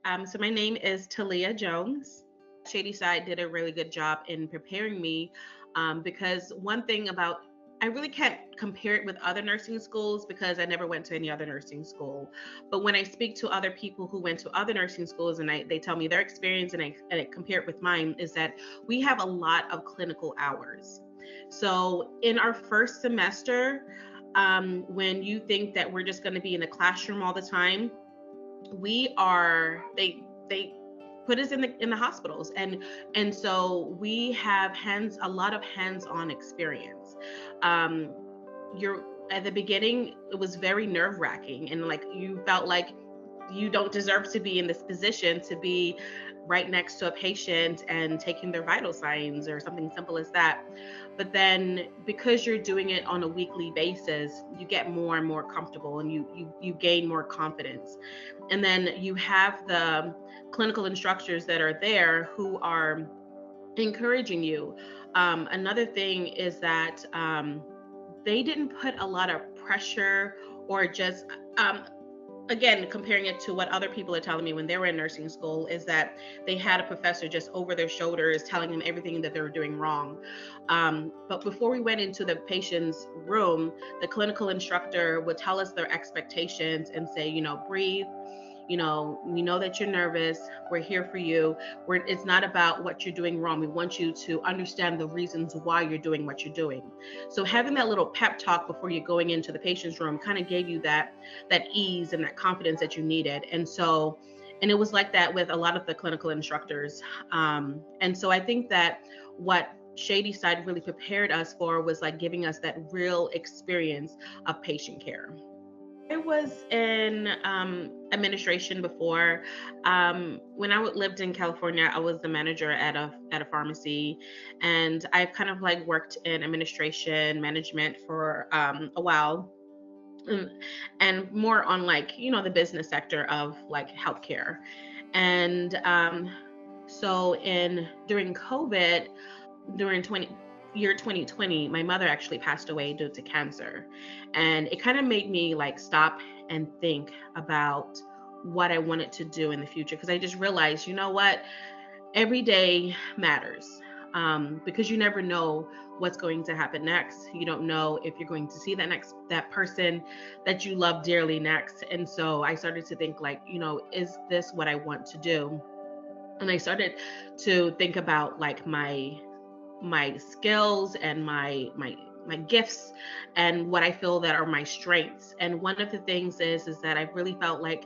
So my name is Talia Jones. Shady Side did a really good job in preparing me because one thing about I really can't compare it with other nursing schools because I never went to any other nursing school. But when I speak to other people who went to other nursing schools and they tell me their experience and I compare it with mine, is that we have a lot of clinical hours. So in our first semester, when you think that we're just going to be in the classroom all the time, we are they put us in the hospitals, and so we have hands a lot of hands-on experience. um you're At the beginning, it was very nerve-wracking, and like you felt like you don't deserve to be in this position, to be right next to a patient and taking their vital signs or something simple as that. But then because you're doing it on a weekly basis, you get more and more comfortable, and you gain more confidence. And then you have the clinical instructors that are there who are encouraging you. Another thing is that they didn't put a lot of pressure or just again, comparing it to what other people are telling me when they were in nursing school, is that they had a professor just over their shoulders telling them everything that they were doing wrong. But before we went into the patient's room, the clinical instructor would tell us their expectations and say, breathe. We know that you're nervous. We're here for you. It's not about what you're doing wrong. We want you to understand the reasons why you're doing what you're doing. So having that little pep talk before you're going into the patient's room kind of gave you that ease and that confidence that you needed. And it was like that with a lot of the clinical instructors. And so I think that what Shady Side really prepared us for was like giving us that real experience of patient care. I was in administration before. When I lived in California, I was the manager at a pharmacy, and I've kind of like worked in administration management for a while, and, and more on like the business sector of like healthcare. And so in during COVID, during 2020, my mother actually passed away due to cancer. And it kind of made me like stop and think about what I wanted to do in the future, because I just realized, you know what, every day matters. Because you never know what's going to happen next. You don't know if you're going to see that person that you love dearly next. And so I started to think like, is this what I want to do? And I started to think about like my skills and my gifts and what I feel that are my strengths. And one of the things is that I really felt like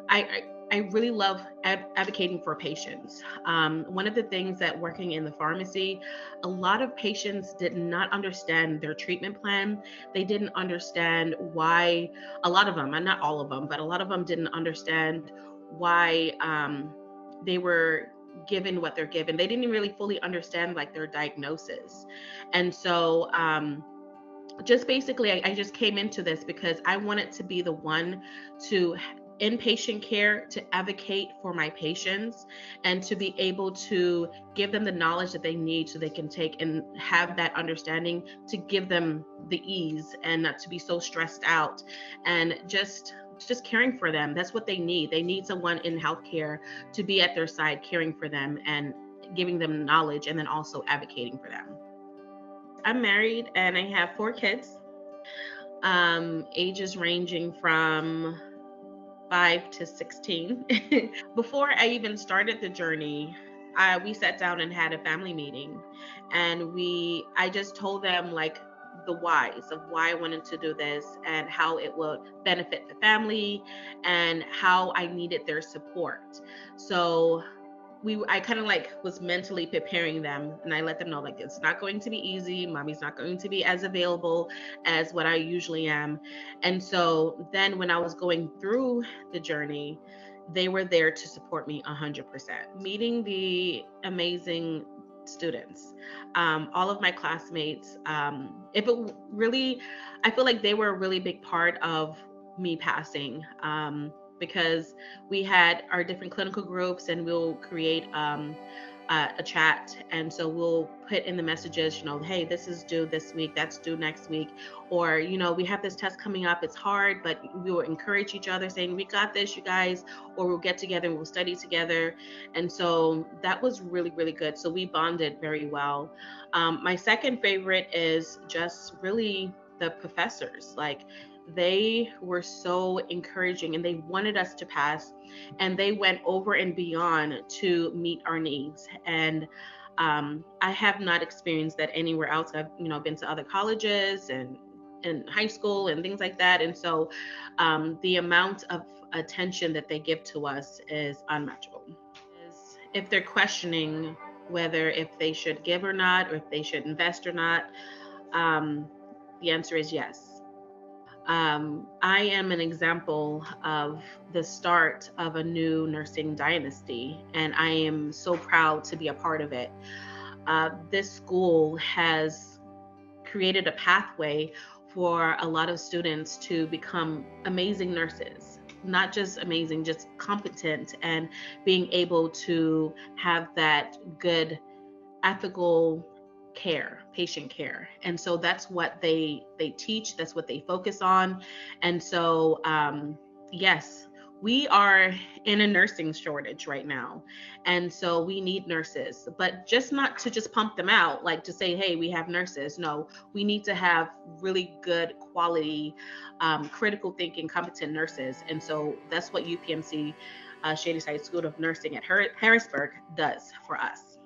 I really love advocating for patients. One of the things that working in the pharmacy, a lot of patients did not understand their treatment plan. They didn't understand why, a lot of them, and not all of them, but a lot of them didn't understand why they were given what they're given. They didn't really fully understand like their diagnosis. And so just basically, I just came into this because I wanted to be the one to in patient care to advocate for my patients and to be able to give them the knowledge that they need so they can take and have that understanding to give them the ease and not to be so stressed out, and just caring for them. That's what they need. They need someone in healthcare to be at their side, caring for them and giving them knowledge, and then also advocating for them. I'm married and I have 4 kids, ages ranging from 5 to 16. Before I even started the journey, we sat down and had a family meeting, and I just told them like the whys of why I wanted to do this and how it would benefit the family and how I needed their support. So I kind of like was mentally preparing them, and I let them know like it's not going to be easy. Mommy's not going to be as available as what I usually am. And so then when I was going through the journey, they were there to support me 100%. Meeting the amazing students, all of my classmates, if it really, I feel like they were a really big part of me passing. Because we had our different clinical groups, and we'll create a chat, and so we'll put in the messages, hey, this is due this week, that's due next week, or we have this test coming up, it's hard, but we will encourage each other saying, we got this, you guys, or we'll get together and we'll study together. And so that was really, really good. So we bonded very well. My second favorite is just really the professors. Like, they were so encouraging and they wanted us to pass, and they went over and beyond to meet our needs. And I have not experienced that anywhere else. I've been to other colleges and in high school and things like that, and so the amount of attention that they give to us is unmatchable. If they're questioning whether if they should give or not, or if they should invest or not, um, the answer is yes. I am an example of the start of a new nursing dynasty, and I am so proud to be a part of it. This school has created a pathway for a lot of students to become amazing nurses. Not just amazing, just competent, and being able to have that good ethical care, patient care. And so that's what they teach, that's what they focus on. And so yes, we are in a nursing shortage right now, and so we need nurses, but just not to just pump them out, like to say, hey, we have nurses. No, we need to have really good quality, critical thinking, competent nurses. And so that's what UPMC, Shadyside School of Nursing at Harrisburg, does for us.